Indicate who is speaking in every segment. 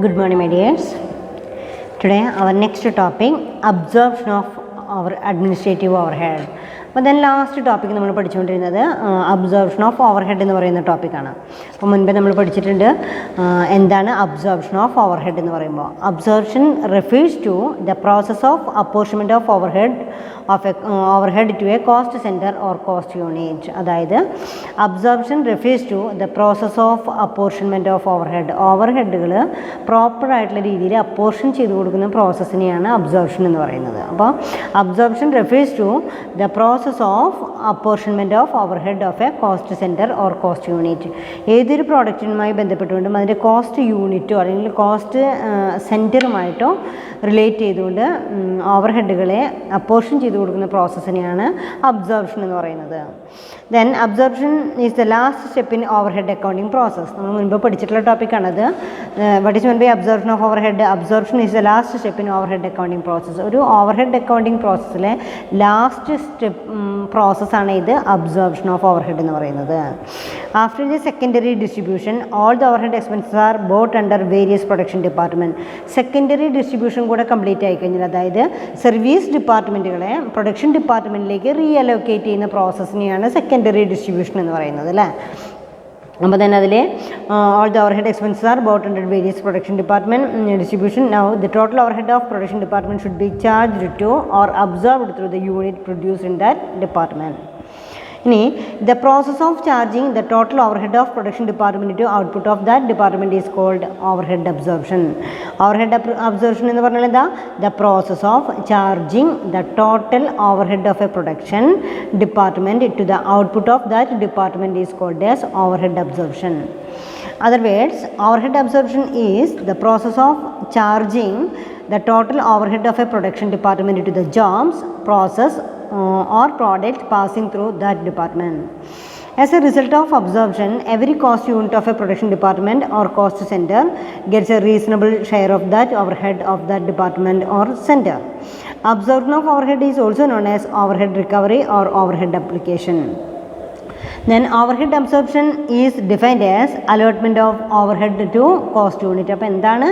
Speaker 1: Good morning, my dears. Today, our next topic, absorption of our administrative overhead. അപ്പോൾ then last topic നമ്മൾ പഠിച്ചുകൊണ്ടിരുന്നത് absorption of overhead എന്ന് പറയുന്ന ടോപ്പിക്കാണ്. അപ്പോൾ മുൻപേ നമ്മൾ പഠിച്ചിട്ടുണ്ട് എന്താണ് അബ്സോർപ്ഷൻ ഓഫ് ഓവർ ഹെഡ് എന്ന് പറയുമ്പോൾ. Absorption refers to the process of apportionment of overhead to a cost centre or cost unit. അതായത് absorption refers to the process of apportionment of ഓവർ ഹെഡുകൾ പ്രോപ്പറായിട്ടുള്ള രീതിയിൽ അപ്പോർഷൻ ചെയ്ത് കൊടുക്കുന്ന പ്രോസസ്സിനെയാണ് അബ്സോർപ്ഷൻ എന്ന് പറയുന്നത്. അപ്പോൾ absorption refers to the process of apportionment of overhead of a cost centre or cost unit. ഏതൊരു പ്രോഡക്റ്റിനുമായി ബന്ധപ്പെട്ടുകൊണ്ടും അതിൻ്റെ കോസ്റ്റ് യൂണിറ്റോ അല്ലെങ്കിൽ കോസ്റ്റ് സെൻറ്ററുമായിട്ടോ റിലേറ്റ് ചെയ്തുകൊണ്ട് ഓവർ ഹെഡുകളെ അപ്പോർഷൻ ചെയ്ത് കൊടുക്കുന്ന പ്രോസസ്സിനെയാണ് അബ്സോർപ്ഷൻ എന്ന് പറയുന്നത്. Then absorption is the last step in overhead accounting process. നമ്മൾ മുൻപ് പഠിച്ചിട്ടുള്ള ടോപ്പിക്കാണത്. What is mean by absorption of overhead? Absorption is the last step in overhead accounting process. ഒരു ഓവർ ഹെഡ് അക്കൗണ്ടിങ് പ്രോസസ്സിലെ last step പ്രോസസ്സാണ് ഇത് absorption of overhead എന്ന് പറയുന്നത്. After the secondary distribution all the overhead expenses are brought under various production department. Secondary distribution കൂടെ complete ആയിക്കഴിഞ്ഞാൽ, അതായത് service ഡിപ്പാർട്ട്മെൻറ്റുകളെ production ഡിപ്പാർട്ട്മെൻറ്റിലേക്ക് റീഅലോക്കേറ്റ് ചെയ്യുന്ന പ്രോസസ്സിനെയാണ് സെക്കൻഡറി ഡിസ്ട്രിബ്യൂഷൻ എന്ന് പറയുന്നത് അല്ലേ. അപ്പോൾ തന്നെ അതിൽ all the overhead expenses are brought under various production department distribution. Now the total overhead of production department should be charged to or absorbed through the unit produced in that department. ഇനി the process of charging the total overhead of production department to output of that department is called overhead absorption. Overhead absorption എന്ന് പറഞ്ഞാൽ എന്താ? The process of charging the total overhead of a production department to the output of that department is called as overhead absorption. Other words, overhead absorption is the process of charging the total overhead of a production department to the jobs, process or product passing through that department. As a result of absorption, every cost unit of a production department or cost center gets a reasonable share of that overhead of that department or center. Absorption of overhead is also known as overhead recovery or overhead application. Then overhead absorption is defined as allotment of overhead to cost unit. അപ്പോൾ എന്താണ്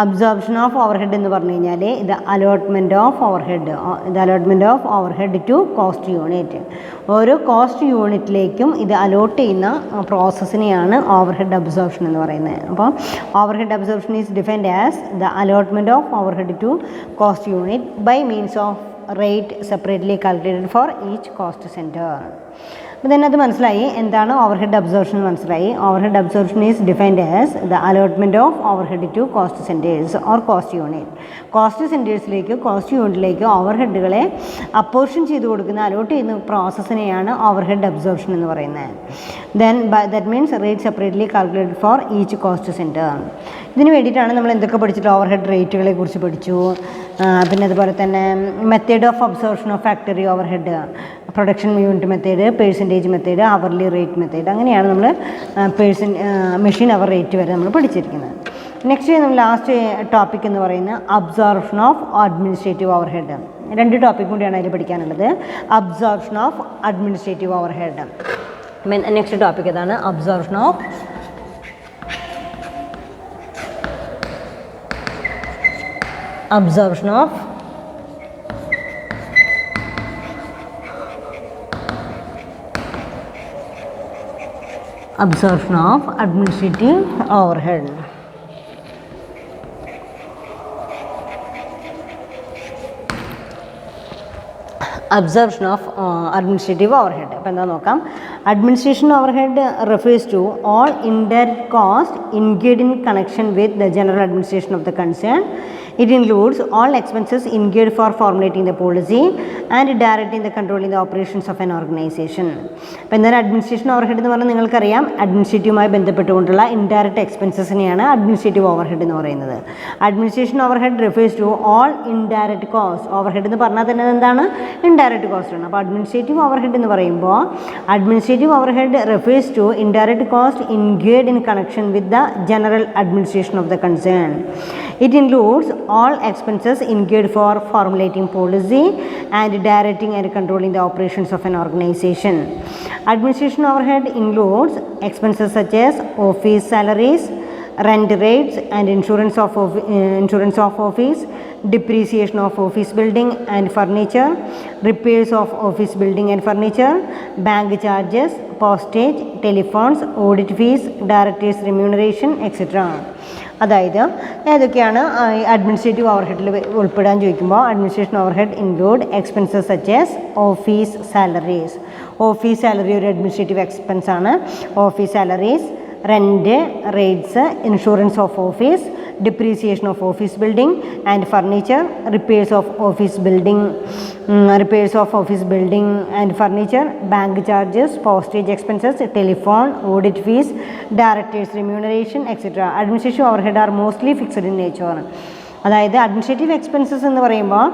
Speaker 1: absorption of overhead എന്ന് പറഞ്ഞു കഴിഞ്ഞാൽ ഇത് allotment of overhead to cost unit. ഓരോ cost യൂണിറ്റിലേക്കും ഇത് allot ചെയ്യുന്ന പ്രോസസ്സിനെയാണ് ഓവർ ഹെഡ് അബ്സോർപ്ഷൻ എന്ന് പറയുന്നത്. അപ്പോൾ overhead absorption is defined as the allotment of overhead to cost unit by means of rate separately calculated for each cost centre. അപ്പോൾ തന്നെ അത് മനസ്സിലായി എന്താണ് ഓവർ ഹെഡ് അബ്സോർപ്ഷൻ മനസ്സിലായി. Overhead absorption is defined as the allotment of overhead to cost centres or cost unit. Cost സെൻറ്റേഴ്സിലേക്ക് cost യൂണിറ്റിലേക്ക് ഓവർ ഹെഡുകളെ അപ്പോർഷൻ ചെയ്ത് കൊടുക്കുന്ന അലോട്ട് ചെയ്യുന്ന പ്രോസസ്സിനെയാണ് ഓവർ ഹെഡ് അബ്സോർപ്ഷൻ എന്ന് പറയുന്നത്. Then that means rate separately calculated for each cost centre. ഇതിന് വേണ്ടിയിട്ടാണ് നമ്മൾ എന്തൊക്കെ പഠിച്ചിട്ട് ഓവർ ഹെഡ് റേറ്റുകളെ കുറിച്ച് പഠിച്ചു. പിന്നെ അതുപോലെ തന്നെ method of absorption of factory overhead, production unit method, percentage method, hourly rate method, അങ്ങനെയാണ് നമ്മൾ മെഷീൻ അവർ റേറ്റ് വരെ നമ്മൾ പഠിച്ചിരിക്കുന്നത്. നെക്സ്റ്റ് നമ്മൾ ലാസ്റ്റ് ടോപ്പിക് എന്ന് പറയുന്നത് absorption of administrative overhead. രണ്ട് ടോപ്പിക് കൂടിയാണ് അതിൽ പഠിക്കാനുള്ളത്. Absorption of administrative overhead. Next topic ഏതാണ്? Absorption of absorption of administrative overhead. Absorption of administrative overhead. അപ്പോൾ എന്താ നോക്കാം. Administration overhead refers to all indirect cost incurred in connection with the general administration of the concern. It includes all expenses incurred for formulating the policy and directing the controlling the operations of an organization. അപ്പോൾ എന്താണ് administration overhead എന്ന് പറഞ്ഞാൽ നിങ്ങൾക്കറിയാം അഡ്മിനിസ്ട്രേറ്റീവുമായി ബന്ധപ്പെട്ടുകൊണ്ടുള്ള indirect എക്സ്പെൻസസിനെയാണ് administrative overhead എന്ന് പറയുന്നത്. Administration overhead refers to all indirect cost. Overhead എന്ന് പറഞ്ഞാൽ തന്നെ എന്താണ്? ഇൻഡയറക്റ്റ് കോസ്റ്റ് ആണ്. അപ്പോൾ അഡ്മിനിസ്ട്രേറ്റീവ് ഓവർ ഹെഡ് എന്ന് പറയുമ്പോൾ administrative overhead refers to indirect cost incurred in connection with the general administration of the concern. It includes all expenses incurred for formulating policy and directing and controlling the operations of an organization. Administration overhead includes expenses such as office salaries, rent rates and insurance of office, depreciation of office building and furniture, repairs of office building and furniture, bank charges, postage, telephones, audit fees, directors remuneration, etc. അതായത് ഏതൊക്കെയാണ് administrative over ഹെഡിൽ ഉൾപ്പെടാൻ ചോദിക്കുമ്പോൾ administration over head include expenses such as office salaries. Office salary ഒരു administrative expense ആണ്. Office salaries, rent, rates, insurance of office, depreciation of office building and furniture, repairs of office building and furniture, bank charges, postage expenses, telephone, audit fees, directors remuneration, etc. Administrative overhead are mostly fixed in nature. അതായത് administrative expenses എന്ന് പറയുമ്പോൾ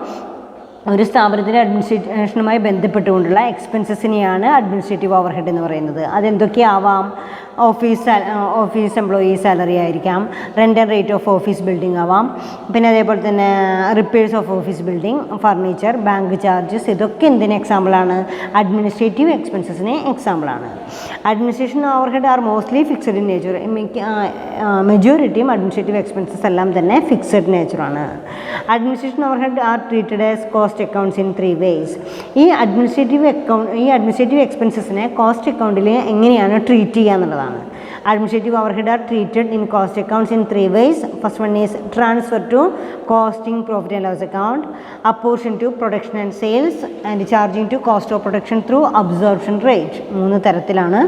Speaker 1: ഒരു സ്ഥാപനത്തിൻ്റെ അഡ്മിനിസ്ട്രേഷനുമായി ബന്ധപ്പെട്ടുകൊണ്ടുള്ള എക്സ്പെൻസസിനെയാണ് administrative overhead എന്ന് പറയുന്നത്. അതെന്തൊക്കെയാവാം? Office employee salary ആയിരിക്കാം, rent and rate of office building ആവാം, പിന്നെ അതേപോലെ തന്നെ repairs of office building, furniture, bank charges, ഇതൊക്കെ എന്തിന് എക്സാമ്പിളാണ്? അഡ്മിനിസ്ട്രേറ്റീവ് എക്സ്പെൻസസിന് എക്സാമ്പിളാണ്. Administration overhead are mostly fixed in nature. മെജോറിറ്റിയും അഡ്മിനിസ്ട്രേറ്റീവ് എക്സ്പെൻസസ് എല്ലാം തന്നെ ഫിക്സഡ് നേച്ചറാണ്. Administration overhead are treated as cost accounts in 3 ways. ഈ അഡ്മിനിസ്ട്രേറ്റീവ് എക്സ്പെൻസസിനെ കോസ്റ്റ് അക്കൗണ്ടിൽ എങ്ങനെയാണ് ട്രീറ്റ് ചെയ്യുക എന്നുള്ളതാണ്. Administrative overhead are treated in cost accounts in 3 ways. First one is transfer to costing profit and loss account, apportion to production and sales, and charging to cost of production through absorption rate. 3 തരത്തിലാണ്.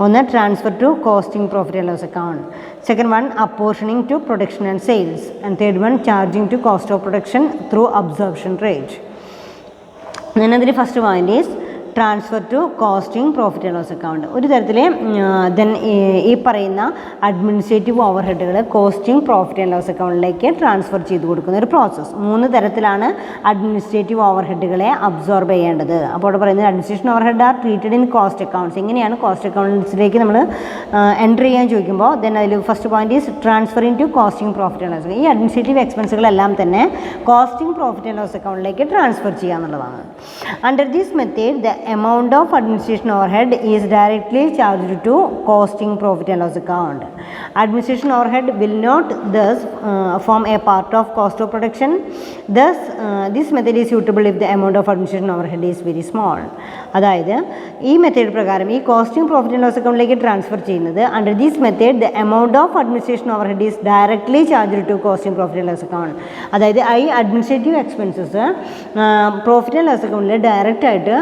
Speaker 1: ഒന്ന് transfer to costing profit and loss account, second one apportioning to production and sales, and third one charging to cost of production through absorption rate. Then the first one is transfer to costing profit and loss account. ഒരു തരത്തിൽ then ഈ പറയുന്ന administrative ഓവർ ഹെഡുകൾ costing profit and loss അക്കൗണ്ടിലേക്ക് transfer ചെയ്ത് കൊടുക്കുന്ന ഒരു പ്രോസസ്സ്. 3 തരത്തിലാണ് അഡ്മിനിസ്ട്രേറ്റീവ് ഓവർ ഹെഡുകളെ അബ്സോർബ് ചെയ്യേണ്ടത്. അപ്പോൾ അവിടെ പറയുന്നത് administration overhead are treated in cost accounts. എങ്ങനെയാണ് കോസ്റ്റ് അക്കൗണ്ട്സിലേക്ക് നമ്മൾ എൻ്റർ ചെയ്യാൻ ചോദിക്കുമ്പോൾ ദെൻ അതിൽ first point is transferring to costing profit and loss. ഈ അഡ്മിനിസ്ട്രേറ്റീവ് എക്സ്പെൻസുകളെല്ലാം തന്നെ കോസ്റ്റിംഗ് പ്രോഫിറ്റ് ആൻഡ് ലോസ് അക്കൗണ്ടിലേക്ക് ട്രാൻസ്ഫർ ചെയ്യുക എന്നുള്ളതാണ്. Under this method the amount of administration overhead is directly charged to costing profit and loss account. Administration overhead will not thus form a part of cost of production. Thus this method is suitable if the amount of administration overhead is very small. അതായത് ഈ method പ്രകാരം ഈ costing profit and loss അക്കൗണ്ടിലേക്ക് transfer ചെയ്യുന്നത് under this method the amount of administration overhead is directly charge to costing profit and loss account. അതായത് ഈ administrative expenses profit and loss അക്കൗണ്ടിൽ ഡയറക്റ്റായിട്ട്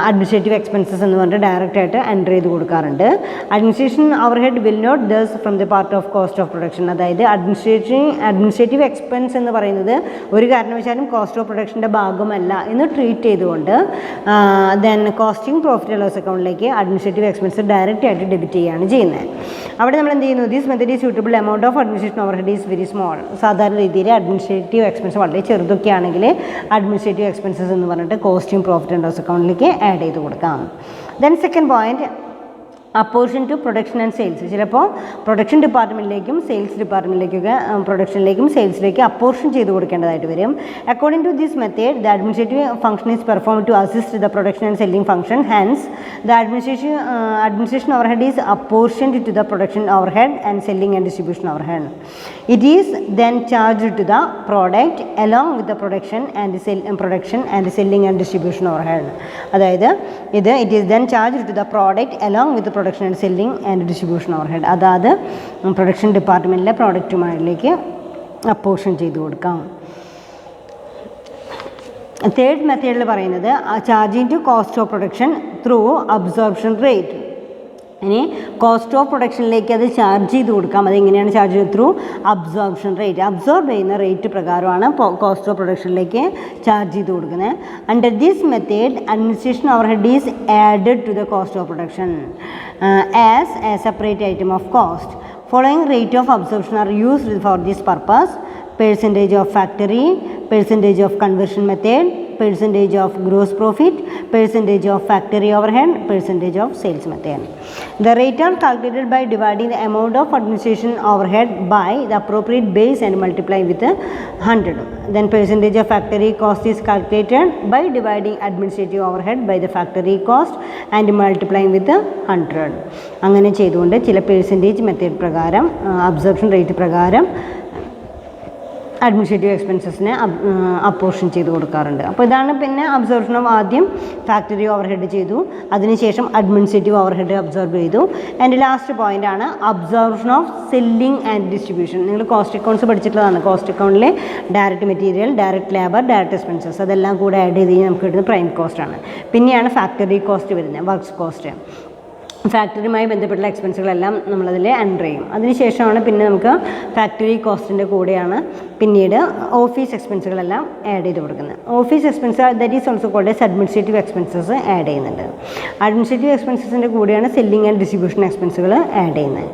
Speaker 1: അഡ്മിനിസ്ട്രേറ്റീവ് എക്സ്പെൻസസ് എന്ന് പറഞ്ഞിട്ട് ഡയറക്റ്റായിട്ട് എൻ്റർ ചെയ്ത് കൊടുക്കാറുണ്ട്. Administration overhead will not thus from the part of cost of production. അതായത് അഡ്മിനിസ്ട്രേറ്റീവ് എക്സ്പെൻസ് എന്ന് പറയുന്നത് ഒരു കാരണവശാലും കോസ്റ്റ് ഓഫ് പ്രൊഡക്ഷൻ്റെ ഭാഗമല്ല എന്ന് ട്രീറ്റ് ചെയ്തുകൊണ്ട് then costing profit and loss അക്കൗണ്ടിലേക്ക് അഡ്മിനിസ്ട്രേറ്റീവ് എക്സ്പെൻസ് ഡയറക്റ്റ് ആയിട്ട് ഡെബിറ്റ് ചെയ്യുകയാണ് ചെയ്യുന്നത്. അവിടെ നമ്മൾ എന്ത് ചെയ്യുന്നു? This method is suitable amount of administration overhead is very small. സാധാരണ രീതിയിൽ അഡ്മിനിസ്ട്രേറ്റീവ് എക്സ്പെൻസ് വളരെ ചെറുതൊക്കെ ആണെങ്കിൽ അഡ്മിനിസ്ട്രേറ്റീവ് എക്സ്പെൻസസ് എന്ന് പറഞ്ഞിട്ട് കോസ്റ്റിംഗ് പ്രോഫിറ്റ് ആൻഡ് ലോസ് അക്കൗണ്ടിലേക്ക് ആഡ് ചെയ്ത് കൊടുക്കാം. Then second point apportion to production and sales. ചിലപ്പോൾ പ്രൊഡക്ഷൻ ഡിപ്പാർട്ട്മെൻറ്റിലേക്കും സെയിൽസ് ഡിപ്പാർട്ട്മെൻറ്റിലേക്കൊക്കെ പ്രൊഡക്ഷനിലേക്കും സെയിൽസിലേക്ക് അപ്പോർഷൻ ചെയ്ത് കൊടുക്കേണ്ടതായിട്ട് വരും. According to this method the administrative function is perform to assist the production and selling function. Hence the administration overhead is apportioned to the production overhead and selling and distribution overhead. It is then charged to the product along with the production and selling and distribution overhead. അതായത് it is then charged to the product along with production and selling and distribution overhead. അതായത് production ഡിപ്പാർട്ട്മെൻറ്റിലെ പ്രോഡക്റ്റുമാരിലേക്ക് apportion ചെയ്ത് കൊടുക്കാം. Third മെത്തേഡിൽ പറയുന്നത് charging to cost of production through absorption rate. ഇനി cost of പ്രൊഡക്ഷനിലേക്ക് അത് ചാർജ് ചെയ്ത് കൊടുക്കാം. അതെങ്ങനെയാണ് ചാർജ് ചെയ്ത്? Through absorption rate. അബ്സോർബ് ചെയ്യുന്ന റേറ്റ് പ്രകാരമാണ് കോസ്റ്റ് ഓഫ് പ്രൊഡക്ഷനിലേക്ക് ചാർജ് ചെയ്ത് കൊടുക്കുന്നത്. Under this method administration overhead is added to the cost of production as a separate item of cost. Following rate of absorption are used for this purpose: percentage of factory, percentage of conversion method, percentage of gross profit, percentage of factory overhead, percentage of sales method. The rate are calculated by dividing the amount of administration overhead by the appropriate base and multiply with 100. Then percentage of factory cost is calculated by dividing administrative overhead by the factory cost and multiplying with 100. അങ്ങനെ ചെയ്തുകൊണ്ട് ചില percentage method പ്രകാരം absorption rate പ്രകാരം administrative എക്സ്പെൻസസിനെ apportion ചെയ്ത് കൊടുക്കാറുണ്ട്. അപ്പോൾ ഇതാണ് പിന്നെ അബ്സോർപ്ഷൻ ഓഫ് ആദ്യം ഫാക്ടറി ഓവർ ഹെഡ് ചെയ്തു, അതിനുശേഷം അഡ്മിനിസ്ട്രേറ്റീവ് ഓവർ ഹെഡ് അബ്സോർബ് ചെയ്തു. ആൻഡ് ലാസ്റ്റ് പോയിൻ്റ് ആണ് absorption of selling and distribution. നിങ്ങൾ കോസ്റ്റ് അക്കൗണ്ട്സ് പഠിച്ചിട്ടുള്ളതാണ്. കോസ്റ്റ് അക്കൗണ്ടിലെ direct material, direct labour, direct expenses അതെല്ലാം കൂടെ ആഡ് ചെയ്ത് കഴിഞ്ഞാൽ നമുക്ക് കിട്ടുന്നത് പ്രൈം കോസ്റ്റാണ്. പിന്നെയാണ് ഫാക്ടറി കോസ്റ്റ് വരുന്നത്, വർക്ക്സ് കോസ്റ്റ്. ഫാക്ടറിയുമായി ബന്ധപ്പെട്ടുള്ള എക്സ്പെൻസുകളെല്ലാം നമ്മളതിൽ എൻ്റർ ചെയ്യും. അതിനുശേഷമാണ് പിന്നെ നമുക്ക് ഫാക്ടറി കോസ്റ്റിൻ്റെ കൂടെയാണ് പിന്നീട് ഓഫീസ് എക്സ്പെൻസുകളെല്ലാം ആഡ് ചെയ്ത് കൊടുക്കുന്നത്. Office expense that is also called as administrative expenses add ചെയ്യുന്നുണ്ട്. അഡ്മിനിസ്ട്രേറ്റീവ് എക്സ്പെൻസസിൻ്റെ കൂടെയാണ് സെല്ലിംഗ് ആൻഡ് ഡിസ്ട്രിബ്യൂഷൻ എക്സ്പെൻസുകൾ ആഡ് ചെയ്യുന്നത്.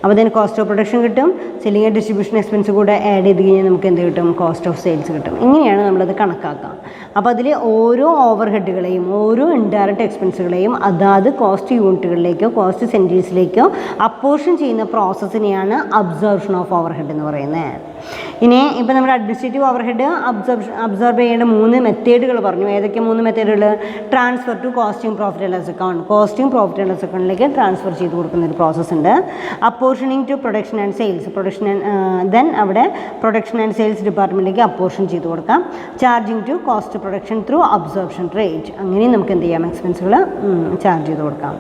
Speaker 1: അപ്പോൾ അതിന് കോസ്റ്റ് ഓഫ് പ്രൊഡക്ഷൻ കിട്ടും, സെല്ലിംഗ് ആൻഡ് ഡിസ്ട്രിബ്യൂഷൻ എക്സ്പെൻസ് കൂടെ ആഡ് ചെയ്ത് കഴിഞ്ഞാൽ നമുക്ക് എന്ത് കിട്ടും? കോസ്റ്റ് ഓഫ് സെയിൽസ് കിട്ടും. ഇങ്ങനെയാണ് നമ്മളത് കണക്കാക്കുക. അപ്പോൾ അതിൽ ഓരോ ഓവർ ഹെഡുകളെയും ഓരോ ഇൻഡയറക്റ്റ് എക്സ്പെൻസുകളെയും അതാത് കോസ്റ്റ് യൂണിറ്റുകളിലേക്കോ കോസ്റ്റ് സെൻറ്റേഴ്സിലേക്കോ അപ്പോർഷൻ ചെയ്യുന്ന പ്രോസസ്സിനെയാണ് അബ്സോർപ്ഷൻ ഓഫ് ഓവർ ഹെഡ് എന്ന് പറയുന്നത്. ഇനി ഇപ്പോൾ നമ്മുടെ അഡ്മിനിസ്ട്രേറ്റീവ് ഓവർ ഹെഡ് അബ്സോർബ് ചെയ്യേണ്ട 3 മെത്തേഡുകൾ പറഞ്ഞു. ഏതൊക്കെ 3 മെത്തേഡുകൾ? Transfer to costing profit and loss account, costing profit and loss അക്കൗണ്ടിലേക്ക് ട്രാൻസ്ഫർ ചെയ്ത് കൊടുക്കുന്ന ഒരു പ്രോസസ്സ് ഉണ്ട്. Apportioning to production and sales, then അവിടെ പ്രൊഡക്ഷൻ ആൻഡ് സെയിൽസ് ഡിപ്പാർട്ട്മെൻറ്റിലേക്ക് അപ്പോർഷൻ ചെയ്ത് കൊടുക്കാം. Charging to cost production through absorption rate, അങ്ങനെയും നമുക്ക് എന്ത് ചെയ്യാം? എക്സ്പെൻസുകൾ ചാർജ് ചെയ്ത് കൊടുക്കാം.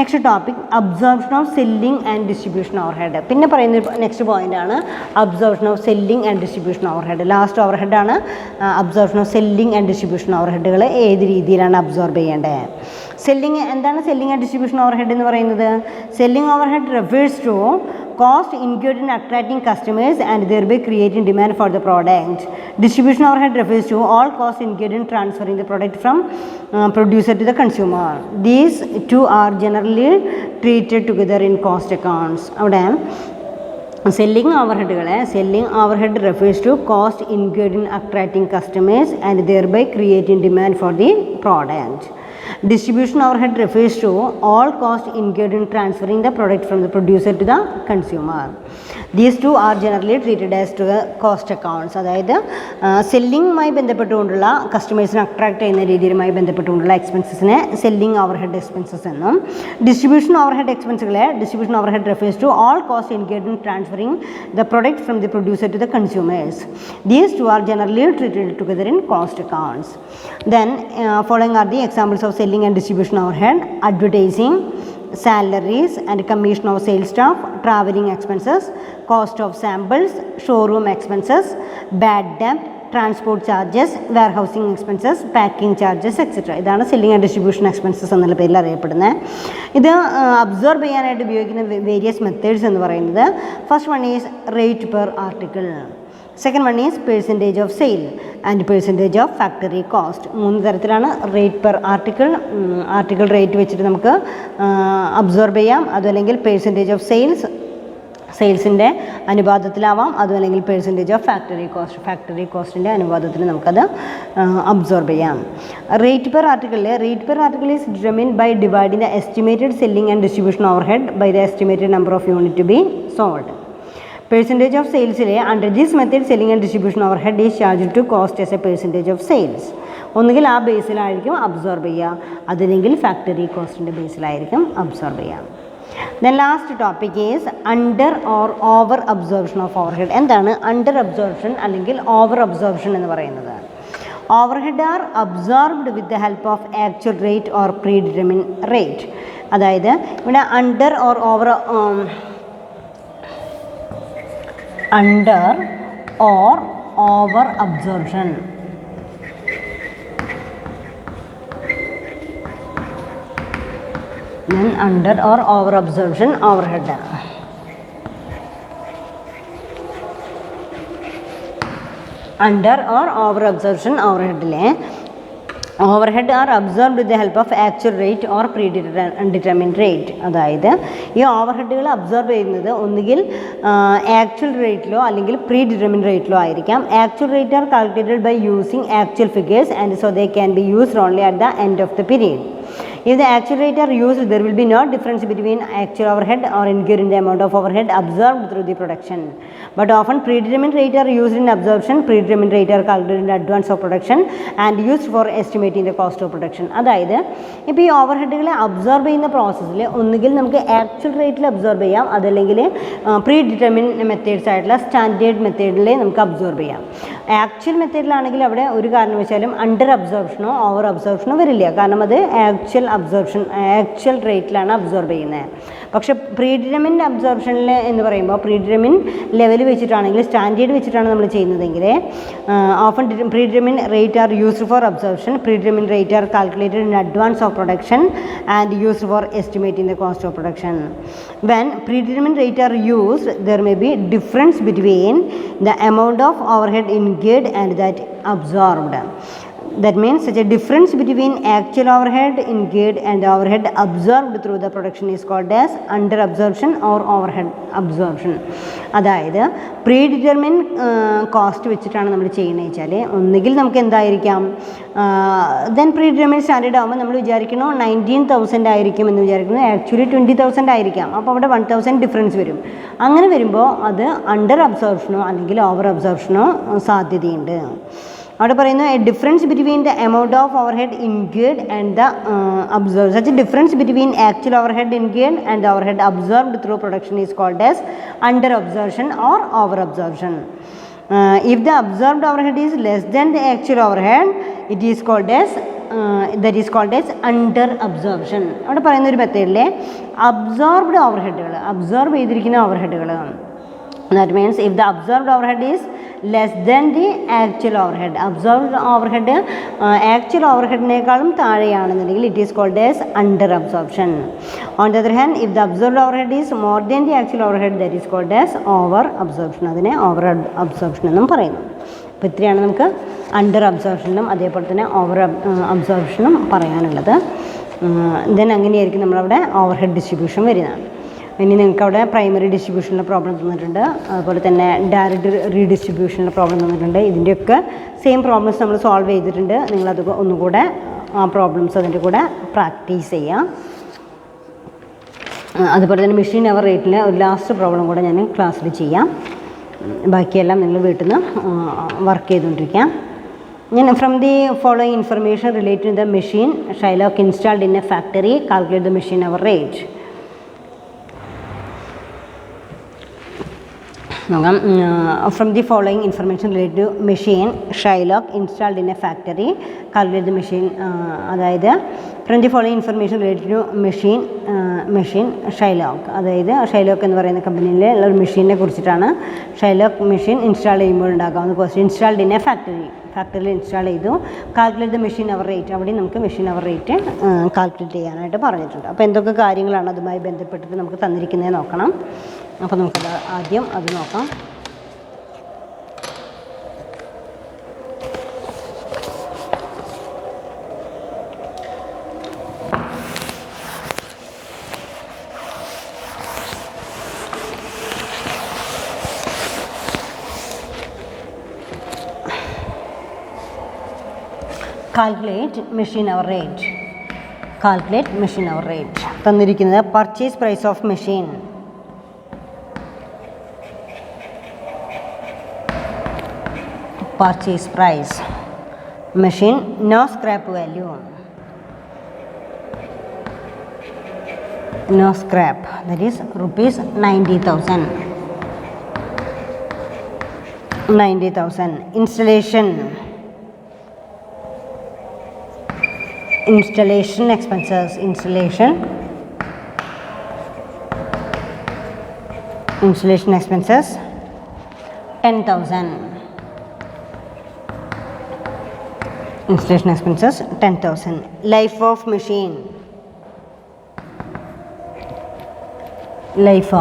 Speaker 1: Next topic absorption of selling and distribution overhead. പിന്നെ പറയുന്ന നെക്സ്റ്റ് പോയിൻ്റ് ആണ് absorption of selling and distribution overhead. Last ഓവർ ഹെഡാണ് absorption of selling and distribution ഓവർ ഹെഡുകൾ ഏത് രീതിയിലാണ് അബ്സോർബ് ചെയ്യേണ്ടത്. സെല്ലിംഗ് എന്താണ്? Selling and distribution overhead എന്ന് പറയുന്നത് selling overhead refers to cost incurred in attracting customers and thereby creating demand for the product. Distribution overhead refers to all costs incurred in transferring the product from producer to the consumer. These two are generally treated together in cost accounts. അവിടെ selling ഓവർഹെഡുകളെ selling overhead refers to cost incurred in attracting customers and thereby creating demand for the product. Distribution overhead refers to all costs incurred in transferring the product from the producer to the consumer. These two are generally treated as to the cost accounts. അതായത് സെല്ലിങ്ങുമായി ബന്ധപ്പെട്ടുകൊണ്ടുള്ള കസ്റ്റമേഴ്സിനെ attract ചെയ്യുന്ന രീതിയിലുമായി ബന്ധപ്പെട്ടുകൊണ്ടുള്ള എക്സ്പെൻസസിനെ selling overhead expenses എന്നും, distribution overhead എക്സ്പെൻസുകളെ distribution overhead refers to all cost incurred in transferring the product from the producer to the consumers. These two are generally treated together in cost accounts. Then following are the examples of selling and distribution overhead: advertising, salaries and commission of sales staff, traveling expenses, cost of samples, showroom expenses, bad debt, transport charges, warehousing expenses, packing charges, etc. ഇതാണ് selling and distribution expenses എന്നുള്ള പേരിൽ അറിയപ്പെടുന്നത്. ഇത് absorb ചെയ്യാനായിട്ട് ഉപയോഗിക്കുന്ന various methods എന്ന് പറയുന്നത് first one is rate per article, second one is percentage of sale and percentage of factory cost. 3 തരത്തിലാണ് റേറ്റ് പെർ ആർട്ടിക്കിൾ റേറ്റ് വെച്ചിട്ട് നമുക്ക് അബ്സോർബ് ചെയ്യാം. അതുമല്ലെങ്കിൽ പെർസെൻറ്റേജ് ഓഫ് സെയിൽസിൻ്റെ അനുപാതത്തിലാവാം, അതുമല്ലെങ്കിൽ പെർസെൻറ്റേജ് ഓഫ് ഫാക്ടറി കോസ്റ്റിൻ്റെ അനുപാതത്തിൽ നമുക്കത് അബ്സോർബ് ചെയ്യാം. Rate per article is determined by dividing the estimated selling and distribution overhead by the estimated number of unit to be sold. Percentage of സെയിൽസിലെ under this method selling and distribution overhead is charge to cost as a percentage of sales. ഒന്നുകിൽ ആ ബേസിലായിരിക്കും absorb ചെയ്യുക, അതല്ലെങ്കിൽ factory കോസ്റ്റിൻ്റെ ബേസിലായിരിക്കും absorb ചെയ്യുക. Then last topic is under or over absorption of overhead. എന്താണ് under absorption അല്ലെങ്കിൽ over absorption എന്ന് പറയുന്നത്? Overhead are absorbed with the help of actual rate or predetermined rate. അതായത് ഇവിടെ under or over absorption. Then under or over absorption overhead. Under or over absorption overhead overhead are absorbed with the help of actual rate or determined rate. അതായത് ഈ ഓവർഹെഡുകൾ absorb ചെയ്യുന്നത് ഒന്നുകിൽ actual റേറ്റിലോ അല്ലെങ്കിൽ pre determined റേറ്റിലോ ആയിരിക്കാം. Actual rate are calculated by using actual figures and so they can be used only at the end of the period. If the actual rate are used, there will be no difference between actual overhead or incurred in the amount of overhead absorbed through the production. But often predetermined rate are used in absorption. Predetermined rate are calculated in advance of production and used for estimating the cost of production. അതായത് ഇപ്പോൾ ഈ ഓവർഹെഡുകളെ absorb ചെയ്യുന്ന പ്രോസസ്സിൽ ഒന്നുകിൽ നമുക്ക് actual റേറ്റിൽ absorb ചെയ്യാം, അതല്ലെങ്കിൽ പ്രീ ഡിറ്റർമിൻഡ് മെത്തേഡ്സ് ആയിട്ടുള്ള സ്റ്റാൻഡേർഡ് മെത്തേഡിൽ നമുക്ക് അബ്സോർബ് ചെയ്യാം. ആക്ച്വൽ മെത്തേഡിലാണെങ്കിൽ അവിടെ ഒരു കാരണവശാലും അണ്ടർ അബ്സോർപ്ഷനോ ഓവർ അബ്സോർപ്ഷനോ വരില്ല, കാരണം അത് ആക്ച്വൽ റേറ്റിലാണ് അബ്സോർബ് ചെയ്യുന്നത്. പക്ഷേ പ്രീ ഡിറ്റർമിൻഡ് അബ്സോർപ്ഷനിൽ എന്ന് പറയുമ്പോൾ പ്രീ ഡിറ്റർമിൻഡ് ലെവൽ വെച്ചിട്ടാണെങ്കിൽ സ്റ്റാൻഡേർഡ് വെച്ചിട്ടാണ് നമ്മൾ ചെയ്യുന്നതെങ്കിൽ often pre determined rate R used four absorption. Pre determined rate are calculated in advance of production and used for estimating the cost of production. When pre determined rate are used there may be difference between the amount of overhead incurred and that absorbed. That means such a difference between actual overhead incurred and the overhead absorbed through the production is called as under absorption or overhead absorption. അതായത് pre determine cost വെച്ചിട്ടാണ് നമ്മൾ ചെയ്യുന്നത് വെച്ചാൽ ഒന്നുകിൽ നമുക്ക് എന്തായിരിക്കാം, then pre determine standard ആകുമ്പോൾ നമ്മൾ വിചാരിക്കണോ 19,000 ആയിരിക്കും എന്ന് വിചാരിക്കുന്നു, ആക്ച്വലി 20,000 ആയിരിക്കാം. അപ്പോൾ അവിടെ 1,000 ഡിഫറൻസ് വരും. അങ്ങനെ വരുമ്പോൾ അത് അണ്ടർ അബ്സോർപ്ഷനോ അല്ലെങ്കിൽ ഓവർ അബ്സോർപ്ഷനോ സാധ്യതയുണ്ട്. അവിടെ പറയുന്നു a difference between the amount of overhead incurred and the absorb. Such a difference between actual overhead incurred and the overhead absorbed through production is called as under absorption or over absorption. If the absorbed overhead is less than the actual overhead, it is called as that is called as under absorption. അവിടെ പറയുന്ന ഒരു മെത്തേഡിലെ absorbed ഓവർഹെഡുകൾ, absorb ചെയ്തിരിക്കുന്ന ഓവർഹെഡുകൾ, that means if the absorbed overhead is less than the actual overhead, absorbed overhead actual overheadനേക്കാളും താഴെയാണെന്നുണ്ടെങ്കിൽ it is called as under absorption. On the other hand, if the absorbed overhead is more than the actual overhead, that is called as over absorption. അതിനെ over absorption എന്നും പറയുന്നു. അപ്പോൾ ഇത്രയാണ് നമുക്ക് under അബ്സോർപ്ഷനും അതേപോലെ തന്നെ over അബ്സോർപ്ഷനും പറയാനുള്ളത്. Then അങ്ങനെയായിരിക്കും നമ്മളവിടെ ഓവർഹെഡ് ഡിസ്ട്രിബ്യൂഷൻ വരുന്നത്. ഇനി നിങ്ങൾക്ക് അവിടെ പ്രൈമറി ഡിസ്ട്രിബ്യൂഷനിലെ പ്രോബ്ലം തന്നിട്ടുണ്ട്, അതുപോലെ തന്നെ ഡയറക്റ്റ് റീഡിസ്ട്രിബ്യൂഷനിലെ പ്രോബ്ലം തന്നിട്ടുണ്ട്. ഇതിൻ്റെയൊക്കെ സെയിം പ്രോബ്ലംസ് നമ്മൾ സോൾവ് ചെയ്തിട്ടുണ്ട്. നിങ്ങളത് ഒന്നുകൂടെ ആ പ്രോബ്ലംസ് അതിൻ്റെ കൂടെ പ്രാക്ടീസ് ചെയ്യാം. അതുപോലെ തന്നെ മെഷീൻ അവർ റേറ്റിലെ ഒരു ലാസ്റ്റ് പ്രോബ്ലം കൂടെ ഞാൻ ക്ലാസ്സിൽ ചെയ്യാം. ബാക്കിയെല്ലാം നിങ്ങൾ വീട്ടിൽ നിന്ന് വർക്ക് ചെയ്തുകൊണ്ടിരിക്കാം. ഞാൻ from the following information related to the machine Shylock installed in a factory calculate the machine hour rate. നോക്കാം. From the following information related to machine Shylock installed in a factory calculate the machine. അതായത് from the following information related to machine Shylock. അതായത് Shylock എന്ന് പറയുന്ന കമ്പനിയിലെ ഉള്ള ഒരു മെഷീനെ കുറിച്ചിട്ടാണ്. Shylock machine install ചെയ്യുമ്പോൾ ഉണ്ടാക്കാവുന്ന ക്വസ്റ്റ്യൻ. ഇൻസ്റ്റാൾഡ് ഇൻ എ ഫാക്ടറിയിൽ ഇൻസ്റ്റാൾ ചെയ്തു. Calculate the machine hour rate. അവിടെ നമുക്ക് മെഷീൻ അവർ റേറ്റ് കാൽക്കുലേറ്റ് ചെയ്യാനായിട്ട് പറഞ്ഞിട്ടുണ്ട്. അപ്പോൾ എന്തൊക്കെ കാര്യങ്ങളാണ് അതുമായി ബന്ധപ്പെട്ടിട്ട് നമുക്ക് തന്നിരിക്കുന്നത് നോക്കണം. അപ്പോൾ നമുക്കത് ആദ്യം അത് നോക്കാം. Calculate machine hour rate. Calculate machine hour rate തന്നിരിക്കുന്നത് purchase price of machine, purchase price, machine no scrap value, no scrap, that is rupees 90,000. Installation expenses, installation expenses 10,000. Installation expenses 10,000. Life of machine. Life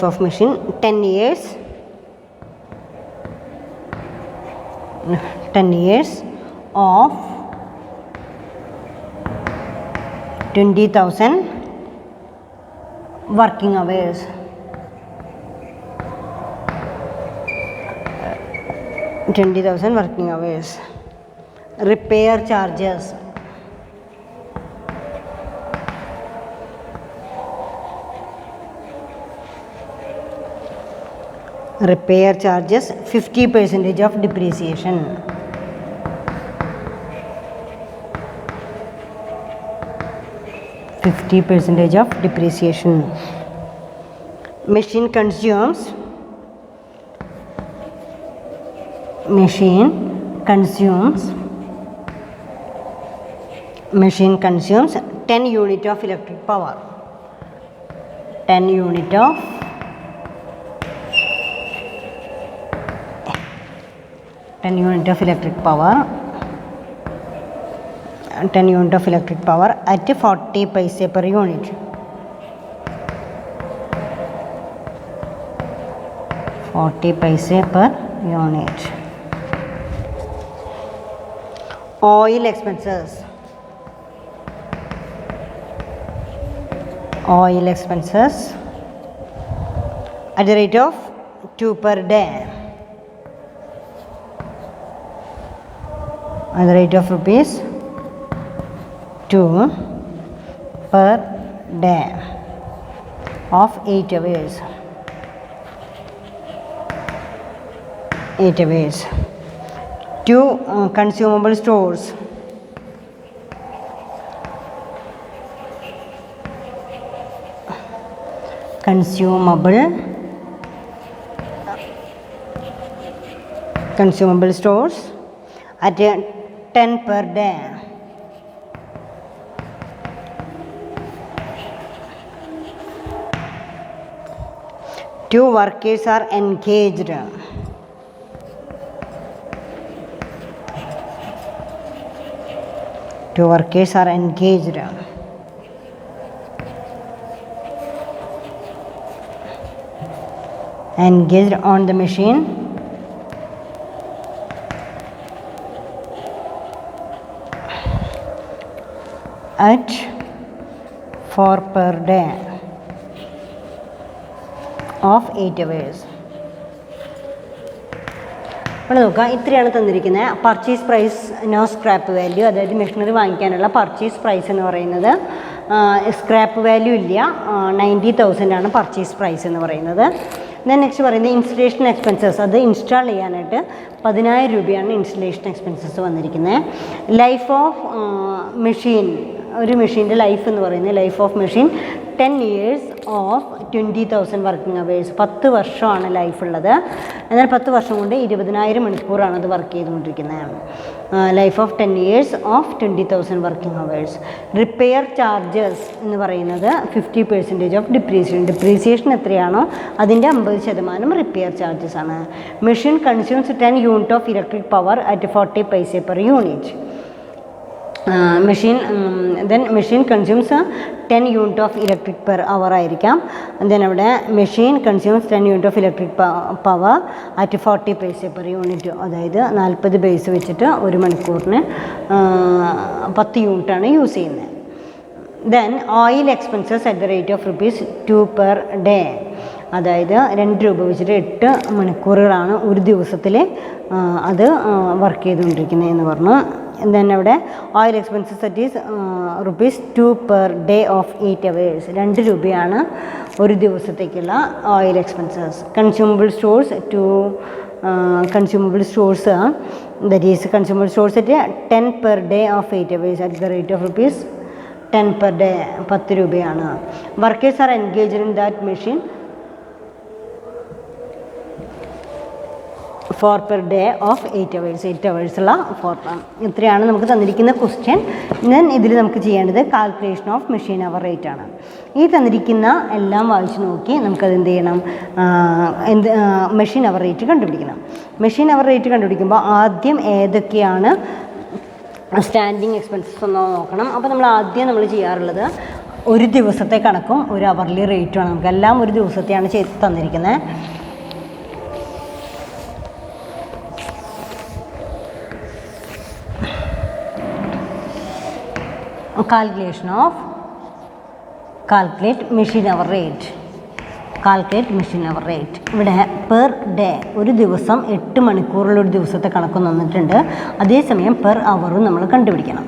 Speaker 1: of machine 10 years. 10 years of 20,000 working hours. Working hours. Repair charges. Repair charges 50% of depreciation. of depreciation. Machine consumes 10 unit of electric power. 10 unit of electric power. 10 unit of electric power at 40 paise per unit. 40 paise per unit. Oil expenses. At the rate of 2 per day. At the rate of rupees 2 per day of 8 hours. 8 hours. 2 consumable stores. Consumable stores at 10 per day. 2 workers are engaged. Engaged on the machine at 4 per day of 8 hours. അപ്പോൾ നോക്കുക, ഇത്രയാണ് തന്നിരിക്കുന്നത്. Purchase price no scrap value, അതായത് machinery വാങ്ങിക്കാനുള്ള purchase price എന്ന് പറയുന്നത് scrap value ഇല്ല. 90,000 purchase price എന്ന് പറയുന്നത്. ദെൻ നെക്സ്റ്റ് പറയുന്നത് ഇൻസ്റ്റലേഷൻ എക്സ്പെൻസസ്. അത് ഇൻസ്റ്റാൾ ചെയ്യാനായിട്ട് 10,000 രൂപയാണ് ഇൻസ്റ്റലേഷൻ എക്സ്പെൻസസ് വന്നിരിക്കുന്നത്. ലൈഫ് ഓഫ് മെഷീൻ, ഒരു മെഷീൻ്റെ ലൈഫ് എന്ന് പറയുന്നത് life of machine 10 years of 20,000 working hours. 10 വർഷമാണ് ലൈഫ് ഉള്ളത്. എന്നാൽ 10 വർഷം കൊണ്ട് 20,000 മണിക്കൂറാണ് അത് വർക്ക് ചെയ്തുകൊണ്ടിരിക്കുന്നത്. Life of 10 years of 20,000 working hours. Repair charges എന്ന് പറയുന്നത് 50% ഓഫ് ഡിപ്രീസിയേഷൻ എത്രയാണോ അതിൻ്റെ 50% റിപ്പയർ ചാർജസ് ആണ്. Machine consumes 10 unit of electric power at 40 paise per unit. Machine consumes 10 unit of electric per hour ആയിരിക്കാം. ദെൻ അവിടെ machine consumes 10 unit of electric power at 40 paise per unit. അതായത് 40 പൈസ വെച്ചിട്ട് ഒരു മണിക്കൂറിന് 10 യൂണിറ്റാണ് യൂസ് ചെയ്യുന്നത്. Then oil expenses at the rate of ₹2 per day. അതായത് 2 രൂപ വെച്ചിട്ട് 8 മണിക്കൂറുകളാണ് ഒരു ദിവസത്തിൽ അത് വർക്ക് ചെയ്തുകൊണ്ടിരിക്കുന്നത് എന്ന് പറഞ്ഞു. ദെൻ അവിടെ oil expenses at is ₹2 per day of 8 hours. 2 രൂപയാണ് ഒരു ദിവസത്തേക്കുള്ള oil expenses. Consumable stores that is consumable stores at 10 per day of 8 hours at the rate of ₹10 per day. 10 രൂപയാണ്. Workers are engaged in that machine 4 per day of 8 hours. 8 hours ഉള്ള 4. ഇത്രയാണ് നമുക്ക് തന്നിരിക്കുന്ന question. Then ഇതിൽ നമുക്ക് ചെയ്യേണ്ടത് calculation of machine hour rate ആണ്. ഈ തന്നിരിക്കുന്ന എല്ലാം വായിച്ച് നോക്കി നമുക്കത് എന്ത് ചെയ്യണം, മെഷീൻ അവർ റേറ്റ് കണ്ടുപിടിക്കണം. മെഷീൻ അവർ റേറ്റ് കണ്ടുപിടിക്കുമ്പോൾ ആദ്യം ഏതൊക്കെയാണ് സ്റ്റാൻഡിങ് എക്സ്പെൻസസ് ഒന്ന് നോക്കണം. അപ്പോൾ ആദ്യം നമ്മൾ ചെയ്യാറുള്ളത് ഒരു ദിവസത്തെ കണക്കും ഒരു അവർലി റേറ്റുമാണ്. നമുക്കെല്ലാം ഒരു ദിവസത്തെയാണ് ചെയ്ത് തന്നിരിക്കുന്നത്. Calculate machine hour rate. ഇവിടെ പെർ ഡേ ഒരു ദിവസം 8 മണിക്കൂറുള്ളൊരു ദിവസത്തെ കണക്ക് തന്നിട്ടുണ്ട്. അതേസമയം പെർ അവറും നമ്മൾ കണ്ടുപിടിക്കണം.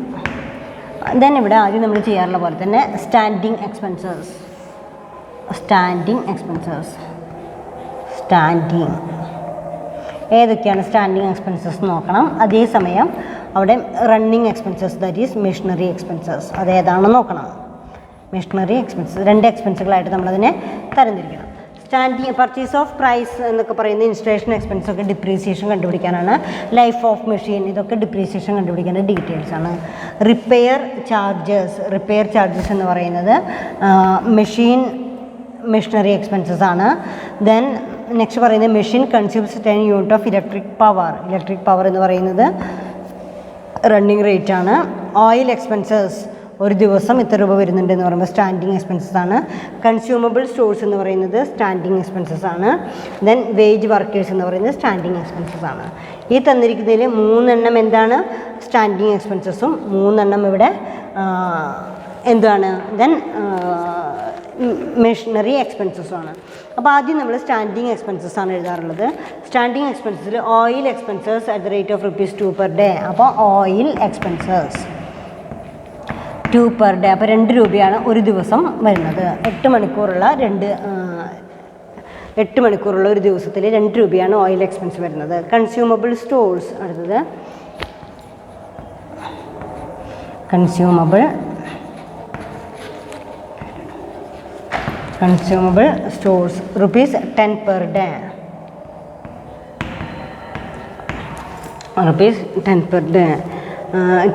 Speaker 1: ദെൻ ഇവിടെ ആദ്യം നമ്മൾ ചെയ്യാറുള്ള പോലെ തന്നെ സ്റ്റാൻഡിങ് എക്സ്പെൻസസ് ഏതൊക്കെയാണ് സ്റ്റാൻഡിങ് എക്സ്പെൻസസ് നോക്കണം. അതേസമയം അവിടെ running expenses, that is machinery expenses, അതേതാണെന്ന് നോക്കണം. മെഷീനറി എക്സ്പെൻസസ് 2 എക്സ്പെൻസുകളായിട്ട് നമ്മളതിനെ തരംതിരിക്കണം. സ്റ്റാൻഡിങ് പർച്ചേസ് ഓഫ് പ്രൈസ് എന്നൊക്കെ പറയുന്ന ഇൻസ്റ്റലേഷൻ എക്സ്പെൻസ് ഒക്കെ ഡിപ്രീസിയേഷൻ കണ്ടുപിടിക്കാനാണ്. ലൈഫ് ഓഫ് മെഷീൻ ഇതൊക്കെ ഡിപ്രീസിയേഷൻ കണ്ടുപിടിക്കേണ്ട ഡീറ്റെയിൽസ് ആണ്. റിപ്പയർ ചാർജസ് എന്ന് പറയുന്നത് മെഷീനറി എക്സ്പെൻസസ് ആണ്. ദെൻ നെക്സ്റ്റ് പറയുന്നത് machine consumes 10 unit of electric power എന്ന് പറയുന്നത് റണ്ണിങ് റേറ്റ് ആണ്. ഓയിൽ എക്സ്പെൻസസ് ഒരു ദിവസം ഇത്ര രൂപ വരുന്നുണ്ട് എന്ന് പറയുമ്പോൾ സ്റ്റാൻഡിങ് എക്സ്പെൻസസ് ആണ്. കൺസ്യൂമബിൾ സ്റ്റോഴ്സ് എന്ന് പറയുന്നത് സ്റ്റാൻഡിങ് എക്സ്പെൻസസ് ആണ്. ദെൻ വേജ് വർക്കേഴ്സ് എന്ന് പറയുന്നത് സ്റ്റാൻഡിങ് എക്സ്പെൻസസ് ആണ്. ഈ തന്നിരിക്കുന്നതിൽ 3 എന്താണ് സ്റ്റാൻഡിങ് എക്സ്പെൻസസും 3 ഇവിടെ എന്താണ് ദെൻ മെഷീനറി എക്സ്പെൻസസും ആണ്. അപ്പോൾ ആദ്യം നമ്മൾ സ്റ്റാൻഡിങ് എക്സ്പെൻസസ് ആണ് എഴുതാറുള്ളത്. സ്റ്റാൻഡിങ് എക്സ്പെൻസസിൽ oil expenses at the rate of ₹2 per day. അപ്പോൾ ഓയിൽ എക്സ്പെൻസസ് 2 പെർ ഡേ. അപ്പോൾ 2 രൂപയാണ് ഒരു ദിവസം വരുന്നത്. 8 മണിക്കൂറുള്ള ഒരു ദിവസത്തിൽ 2 രൂപയാണ് ഓയിൽ എക്സ്പെൻസ് വരുന്നത്. കൺസ്യൂമബിൾ സ്റ്റോഴ്സ് അടുത്തത് consumable stores ₹10 per day. ₹10 per day.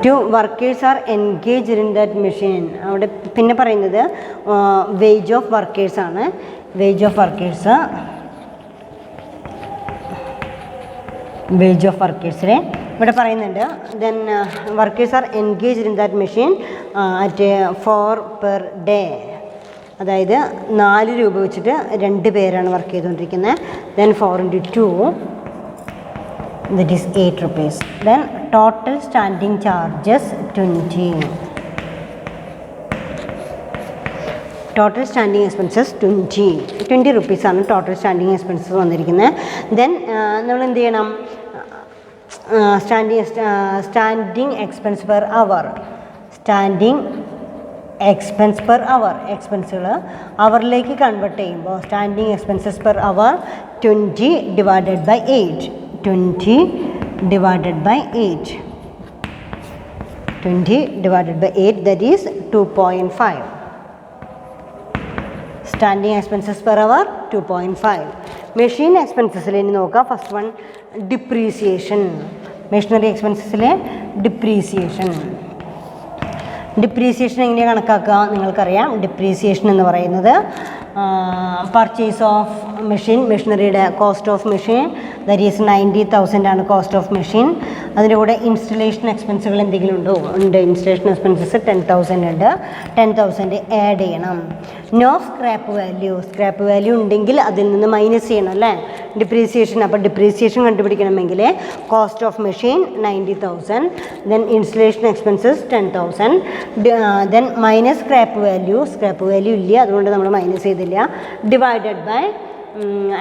Speaker 1: 2 workers are engaged in that machine. അവിടെ പിന്നെ പറയുന്നത് വേജ് ഓഫ് വർക്കേഴ്സാണ്. വേജ് ഓഫ് വർക്കേഴ്സിനെ ഇവിടെ പറയുന്നുണ്ട്. Then workers are engaged in that machine at 4 per day. അതായത് 4 രൂപ വെച്ചിട്ട് 2 പേരാണ് വർക്ക് ചെയ്തുകൊണ്ടിരിക്കുന്നത്. Then 4 × 2 that is 8 rupees. Then total standing charges 20. Total standing expenses 20 rupees ആണ് ടോട്ടൽ സ്റ്റാൻഡിങ് എക്സ്പെൻസസ് വന്നിരിക്കുന്നത്. ദെൻ നമ്മൾ എന്ത് ചെയ്യണം? Standing expense per hour. എക്സ്പെൻസുകൾ അവറിലേക്ക് കൺവേർട്ട് ചെയ്യുമ്പോൾ standing expenses per hour 20 divided by 8 that is 2.5. Standing expenses per hour 2.5. Machine എക്സ്പെൻസസിൽ ഇനി നോക്കാം. First one depreciation. മെഷീനറി എക്സ്പെൻസസിലെ ഡിപ്രീസിയേഷൻ എങ്ങനെയാണ് കണക്കാക്കുക? നിങ്ങൾക്കറിയാം. ഡിപ്രീസിയേഷൻ എന്ന് പറയുന്നത് പർച്ചേസ് ഓഫ് മെഷീനറിയുടെ cost of machine that is 90,000 ആണ് കോസ്റ്റ് ഓഫ് മെഷീൻ. അതിൻ്റെ കൂടെ ഇൻസ്റ്റലേഷൻ എക്സ്പെൻസുകൾ എന്തെങ്കിലും ഉണ്ട്. ഇൻസ്റ്റലേഷൻ എക്സ്പെൻസസ് 10,000 ഉണ്ട്. 10,000 ആഡ് ചെയ്യണം. നോ സ്ക്രാപ്പ് വാല്യൂ ഉണ്ടെങ്കിൽ അതിൽ നിന്ന് മൈനസ് ചെയ്യണം അല്ലേ ഡിപ്രീസിയേഷൻ. അപ്പോൾ ഡിപ്രീസിയേഷൻ കണ്ടുപിടിക്കണമെങ്കിൽ cost of machine 90,000, then installation expenses 10,000, then minus scrap value ഇല്ല, അതുകൊണ്ട് നമ്മൾ മൈനസ് ചെയ്തില്ല. ഡിവൈഡഡ് ബൈ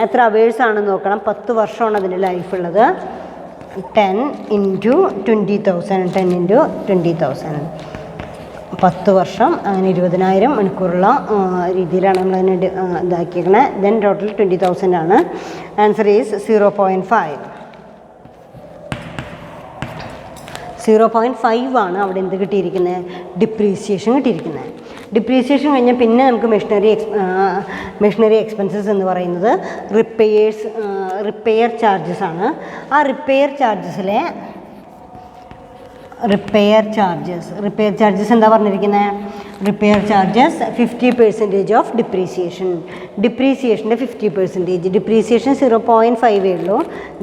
Speaker 1: എത്ര അവേഴ്സ് ആണെന്ന് നോക്കണം. 10 വർഷമാണ് അതിൻ്റെ ലൈഫ് ഉള്ളത്. 10 × 20,000 10 വർഷം അങ്ങനെ 20,000 മണിക്കൂറുള്ള രീതിയിലാണ് നമ്മളതിനെ ഇതാക്കിയേക്കണേ. ദെൻ ടോട്ടൽ 20,000 ആണ്. ആൻസർ ഈസ് 0.5 ആണ് അവിടെ എന്ത് കിട്ടിയിരിക്കുന്നത്? ഡിപ്രീസിയേഷൻ കിട്ടിയിരിക്കുന്നത്. ഡിപ്രീസിയേഷൻ കഴിഞ്ഞാൽ പിന്നെ നമുക്ക് മെഷീനറി എക്സ്പെൻസസ് എന്ന് പറയുന്നത് റിപ്പയർ ചാർജസ് ആണ്. ആ റിപ്പയർ ചാർജസ് എന്താ പറഞ്ഞിരിക്കുന്നത്? റിപ്പയർ ചാർജസ് 50% ഓഫ് ഡിപ്രീസിയേഷൻ്റെ 50%. ഡിപ്രീസിയേഷൻ 0.5 ഉള്ളൂ.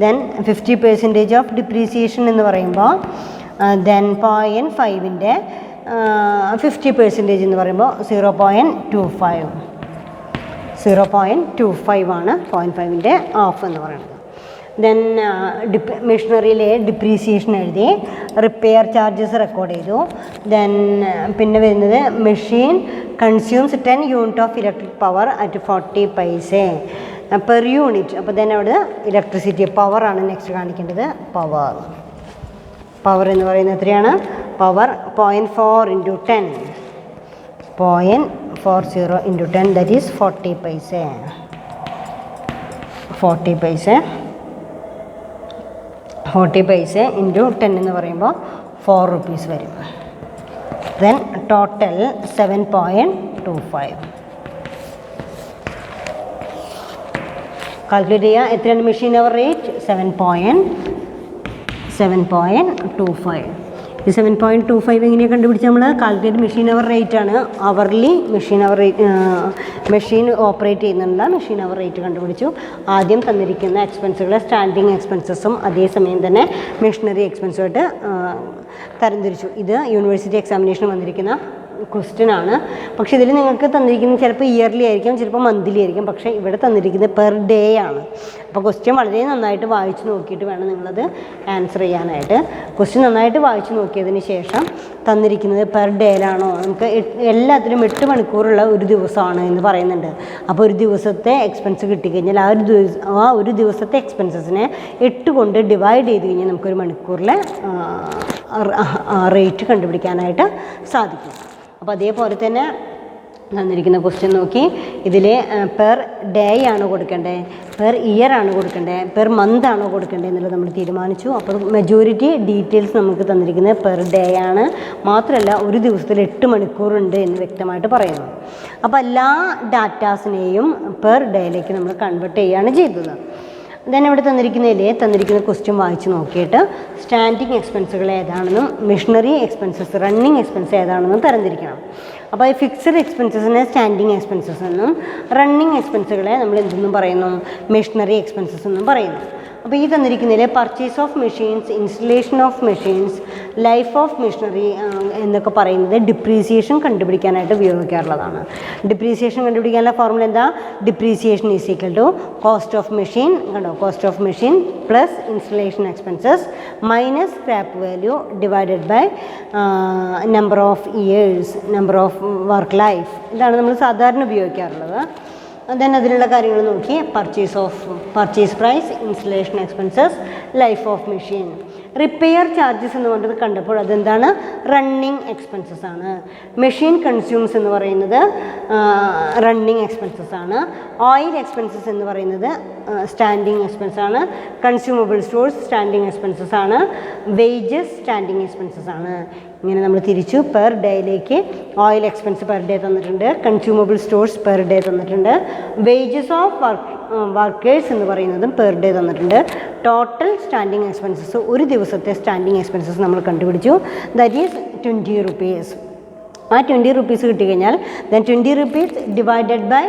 Speaker 1: ദെൻ 50% ഓഫ് ഡിപ്രീസിയേഷൻ എന്ന് പറയുമ്പോൾ ദെൻ 0.5ൻ്റെ 50% എന്ന് പറയുമ്പോൾ 0.25 ആണ് 0.5ൻ്റെ ഓഫ് എന്ന് പറയുന്നത്. ദെൻ മെഷീനറിയിലെ ഡിപ്രീസിയേഷൻ എഴുതി, റിപ്പയർ ചാർജസ് റെക്കോർഡ് ചെയ്തു. ദെൻ പിന്നെ വരുന്നത് machine consumes 10 unit of electric power at 40 പൈസ പെർ യൂണിറ്റ്. അപ്പോൾ തന്നെ അവിടെ ഇലക്ട്രിസിറ്റി പവറാണ് നെക്സ്റ്റ് കാണിക്കേണ്ടത്. പവർ എന്ന് പറയുന്നത് എത്രയാണ്? പവർ 0.4 × 10, 0.40 × 10 ദാറ്റ് ഈസ് 40 പൈസ. 40 പൈസ ഇൻറ്റു 10 എന്ന് പറയുമ്പോൾ 4 rupees വരും. Then total 7.25. കാൽക്കുലേറ്റ് ചെയ്യുക. എത്രയാണ് മെഷീൻ അവർ റേറ്റ്? 7.25. ഈ 7.25 എങ്ങനെയാണ് കണ്ടുപിടിച്ചാൽ നമ്മൾ? കാൽക്കുലേറ്റ് മെഷീൻ അവർ റേറ്റ് ആണ്. Hourly machine hour rate, machine operate ചെയ്യുന്നുള്ള മെഷീൻ അവർ റേറ്റ് കണ്ടുപിടിച്ചു. ആദ്യം തന്നിരിക്കുന്ന എക്സ്പെൻസുകൾ സ്റ്റാൻഡിങ് എക്സ്പെൻസസും അതേസമയം തന്നെ മെഷീനറി എക്സ്പെൻസുമായിട്ട് തരംതിരിച്ചു. ഇത് യൂണിവേഴ്സിറ്റി എക്സാമിനേഷൻ വന്നിരിക്കുന്ന ക്വസ്റ്റ്യൻ ആണ്. പക്ഷേ ഇതിൽ നിങ്ങൾക്ക് തന്നിരിക്കുന്നത് ചിലപ്പോൾ ഇയർലി ആയിരിക്കും, ചിലപ്പോൾ മന്ത്ലി ആയിരിക്കും. പക്ഷേ ഇവിടെ തന്നിരിക്കുന്നത് പെർ ഡേ ആണ്. അപ്പോൾ ക്വസ്റ്റ്യൻ വളരെ നന്നായിട്ട് വായിച്ച് നോക്കിയിട്ട് വേണം നിങ്ങളത് ആൻസർ ചെയ്യാനായിട്ട്. ക്വസ്റ്റ്യൻ നന്നായിട്ട് വായിച്ച് നോക്കിയതിന് ശേഷം തന്നിരിക്കുന്നത് പെർ ഡേയിലാണോ, നമുക്ക് എല്ലാത്തിലും 8 മണിക്കൂറുള്ള ഒരു ദിവസമാണ് എന്ന് പറയുന്നുണ്ട്. അപ്പോൾ ഒരു ദിവസത്തെ എക്സ്പെൻസ് കിട്ടിക്കഴിഞ്ഞാൽ ആ ഒരു ദിവസത്തെ എക്സ്പെൻസസിനെ 8 കൊണ്ട് ഡിവൈഡ് ചെയ്ത് കഴിഞ്ഞാൽ നമുക്കൊരു മണിക്കൂറിലെ റേറ്റ് കണ്ടുപിടിക്കാനായിട്ട് സാധിക്കും. അപ്പോൾ അതേപോലെ തന്നെ തന്നിരിക്കുന്ന ക്വസ്റ്റ്യൻ നോക്കി, ഇതിൽ പെർ ഡേ ആണോ കൊടുക്കേണ്ടത്, പെർ ഇയർ ആണോ കൊടുക്കേണ്ടത്, പെർ മന്ത് ആണോ കൊടുക്കേണ്ടത് എന്നുള്ളത് നമ്മൾ തീരുമാനിച്ചു. അപ്പോൾ മെജോറിറ്റി ഡീറ്റെയിൽസ് നമുക്ക് തന്നിരിക്കുന്നത് പെർ ഡേ ആണ്. മാത്രമല്ല ഒരു ദിവസത്തിൽ 8 മണിക്കൂറുണ്ട് എന്ന് വ്യക്തമായിട്ട് പറയുന്നു. അപ്പോൾ എല്ലാ ഡാറ്റാസിനെയും പെർ ഡേയിലേക്ക് നമ്മൾ കൺവേർട്ട് ചെയ്യുകയാണ് ചെയ്തത്. ദെൻ ഇവിടെ തന്നിരിക്കുന്ന ക്വസ്റ്റ്യൻ വായിച്ച് നോക്കിയിട്ട് സ്റ്റാൻഡിങ് എക്സ്പെൻസുകൾ ഏതാണെന്നും മെഷീനറി എക്സ്പെൻസസ് റണ്ണിങ് എക്സ്പെൻസ് ഏതാണെന്നും തരംതിരിക്കണം. അപ്പോൾ ഈ ഫിക്സഡ് എക്സ്പെൻസസിനെ സ്റ്റാൻഡിങ് എക്സ്പെൻസസ് എന്നും റണ്ണിങ് എക്സ്പെൻസുകളെ നമ്മൾ എന്തെന്നും പറയുന്നു? മെഷീനറി എക്സ്പെൻസസ് എന്നും പറയുന്നു. അപ്പോൾ ഈ തന്നിരിക്കുന്നതിൽ purchase of machines, installation of machines, life of machinery എന്നൊക്കെ പറയുന്നത് ഡിപ്രീസിയേഷൻ കണ്ടുപിടിക്കാനായിട്ട് ഉപയോഗിക്കാറുള്ളതാണ്. ഡിപ്രീസിയേഷൻ കണ്ടുപിടിക്കാനുള്ള ഫോർമുല എന്താ? Depreciation is equal to cost of machine, കണ്ടോ, cost of machine plus installation expenses minus scrap value divided by number of years, number of work life. ഇതാണ് നമ്മൾ സാധാരണ ഉപയോഗിക്കാറുള്ളത്. ദെൻ അതിലുള്ള കാര്യങ്ങൾ നോക്കി, purchase price, installation expenses, life of machine. Repair charges എന്ന് പറഞ്ഞത് കണ്ടപ്പോൾ അതെന്താണ്? റണ്ണിങ് എക്സ്പെൻസസ് ആണ്. മെഷീൻ കൺസ്യൂംസ് എന്ന് പറയുന്നത് റണ്ണിങ് എക്സ്പെൻസസ് ആണ്. ഓയിൽ എക്സ്പെൻസസ് എന്ന് പറയുന്നത് സ്റ്റാൻഡിങ് എക്സ്പെൻസ് ആണ്. കൺസ്യൂമബിൾ സ്റ്റോഴ്സ് സ്റ്റാൻഡിങ് എക്സ്പെൻസസ് ആണ്. വേജസ് സ്റ്റാൻഡിങ് എക്സ്പെൻസസ് ആണ്. ഇങ്ങനെ നമ്മൾ തിരിച്ചു പെർ ഡേയിലേക്ക് ഓയിൽ എക്സ്പെൻസ് പെർ ഡേ തന്നിട്ടുണ്ട്, കൺസ്യൂമബിൾ സ്റ്റോഴ്സ് പെർ ഡേ തന്നിട്ടുണ്ട്, വേജസ് ഓഫ് വർക്കേഴ്സ് എന്ന് പറയുന്നതും പെർ ഡേ തന്നിട്ടുണ്ട്. ടോട്ടൽ സ്റ്റാൻഡിങ് എക്സ്പെൻസസ്, ഒരു ദിവസത്തെ സ്റ്റാൻഡിങ് എക്സ്പെൻസസ് നമ്മൾ കണ്ടുപിടിച്ചു. That is 20 rupees. ആ 20 rupees കിട്ടിക്കഴിഞ്ഞാൽ ദെൻ 20 rupees ഡിവൈഡഡ് ബൈ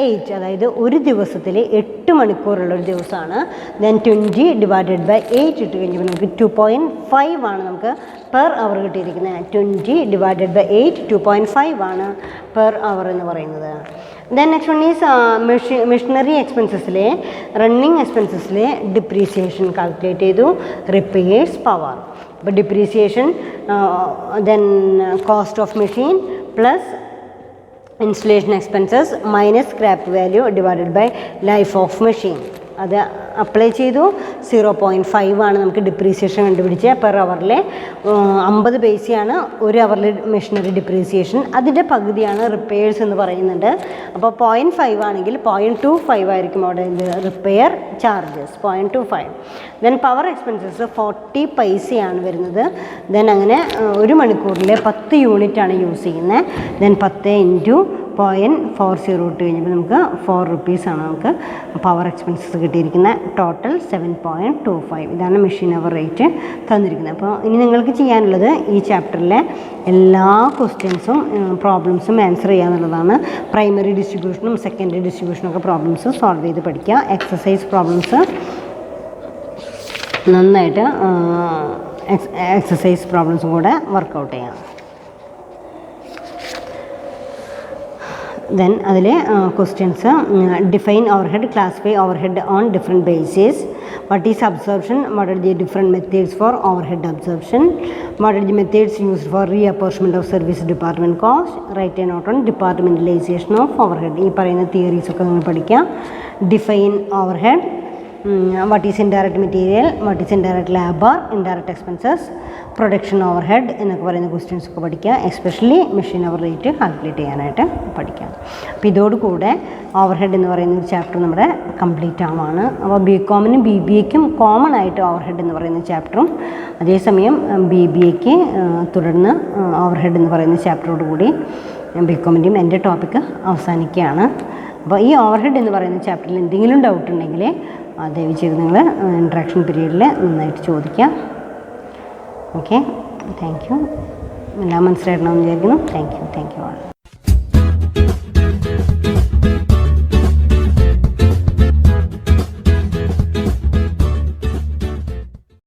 Speaker 1: 8, അതായത് ഒരു ദിവസത്തിൽ 8 മണിക്കൂറുള്ളൊരു ദിവസമാണ്. ദെൻ 20 ഡിവൈഡഡ് ബൈ 8 ഇട്ട് കഴിഞ്ഞപ്പോൾ നമുക്ക് 2.5 ആണ് നമുക്ക് പെർ അവർ കിട്ടിയിരിക്കുന്നത്. 20 ഡിവൈഡഡ് ബൈ 8 2.5 ആണ് പെർ അവർ എന്ന് പറയുന്നത്. Then next one is machinery എക്സ്പെൻസസിലെ റണ്ണിങ് എക്സ്പെൻസസിലെ ഡിപ്രീസിയേഷൻ കാൽക്കുലേറ്റ് ചെയ്തു. Repairs power. അപ്പോൾ depreciation then cost of machine plus installation expenses minus scrap value divided by life of machine. അത് apply ചെയ്തു. 0.5 ആണ് നമുക്ക് ഡിപ്രീസിയേഷൻ കണ്ടുപിടിച്ചത്. പെർ അവറിലെ 50 പൈസയാണ് ഒരു അവറിൽ മെഷീനറി ഡിപ്രീസിയേഷൻ. അതിൻ്റെ പകുതിയാണ് റിപ്പയേഴ്സ് എന്ന് പറയുന്നുണ്ട്. അപ്പോൾ 0.5 ആണെങ്കിൽ 0.25 ആയിരിക്കും അവിടെ repair charges, 0.25. Then power expenses 40 പൈസയാണ് വരുന്നത്. ദെൻ അങ്ങനെ ഒരു മണിക്കൂറിൽ 10 യൂണിറ്റാണ് യൂസ് ചെയ്യുന്നത്. ദെൻ 10 ഇൻറ്റു 0.40 ഇട്ട് കഴിഞ്ഞപ്പോൾ നമുക്ക് 4 rupees ആണ് നമുക്ക് പവർ എക്സ്പെൻസസ് കിട്ടിയിരിക്കുന്നത്. ടോട്ടൽ 7.25. ഇതാണ് മെഷീൻ അവർ റേറ്റ് തന്നിരിക്കുന്നത്. അപ്പോൾ ഇനി നിങ്ങൾക്ക് ചെയ്യാനുള്ളത് ഈ ചാപ്റ്ററിലെ എല്ലാ ക്വസ്റ്റ്യൻസും പ്രോബ്ലംസും ആൻസർ ചെയ്യാന്നുള്ളതാണ്. പ്രൈമറി ഡിസ്ട്രിബ്യൂഷനും സെക്കൻഡറി ഡിസ്ട്രിബ്യൂഷനും ഒക്കെ പ്രോബ്ലംസ് സോൾവ് ചെയ്ത് പഠിക്കുക. എക്സസൈസ് പ്രോബ്ലംസ് നന്നായിട്ട് എക്സസൈസ് പ്രോബ്ലംസും കൂടെ വർക്കൗട്ട് ചെയ്യാം. ദെൻ അതിലെ questions define overhead, classify overhead on different basis, What is absorption? What are the different methods for overhead absorption? What are the methods used for reapportionment of service department cost? Write a note on departmentalization of overhead. ഈ പറയുന്ന theories ഒക്കെ നിങ്ങൾ പഠിക്കുക. Define overhead. What is indirect material? What is indirect labor? Indirect expenses? Production overhead എന്നൊക്കെ പറയുന്ന questions ഒക്കെ പഠിക്കുക. Especially machine hour rate calculate ചെയ്യാനായിട്ട് പഠിക്കാം. അപ്പോൾ ഇതോടുകൂടെ ഓവർഹെഡ് എന്ന് പറയുന്ന ഒരു ചാപ്റ്റർ നമ്മുടെ കംപ്ലീറ്റ് ആവുകയാണ്. അപ്പോൾ BComനും BBAക്കും കോമൺ ആയിട്ട് ഓവർഹെഡ് എന്ന് പറയുന്ന ചാപ്റ്ററും, അതേസമയം BBAക്ക് തുടർന്ന് ഓവർഹെഡ് എന്ന് പറയുന്ന ചാപ്റ്ററോട് കൂടി BComൻ്റെയും എൻ്റെ ടോപ്പിക്ക് അവസാനിക്കുകയാണ്. അപ്പോൾ ഈ ഓവർഹെഡ് എന്ന് പറയുന്ന ചാപ്റ്ററിൽ എന്തെങ്കിലും ഡൗട്ട് ഉണ്ടെങ്കിൽ ദയവ് ചെയ്ത് നിങ്ങൾ ഇൻട്രാക്ഷൻ പീരീഡിൽ നന്നായിട്ട് ചോദിക്കുക. Okay, thank you. എല്ലാം മനസ്സിലായിട്ടുണ്ടാവും വിചാരിക്കുന്നു. Thank you all.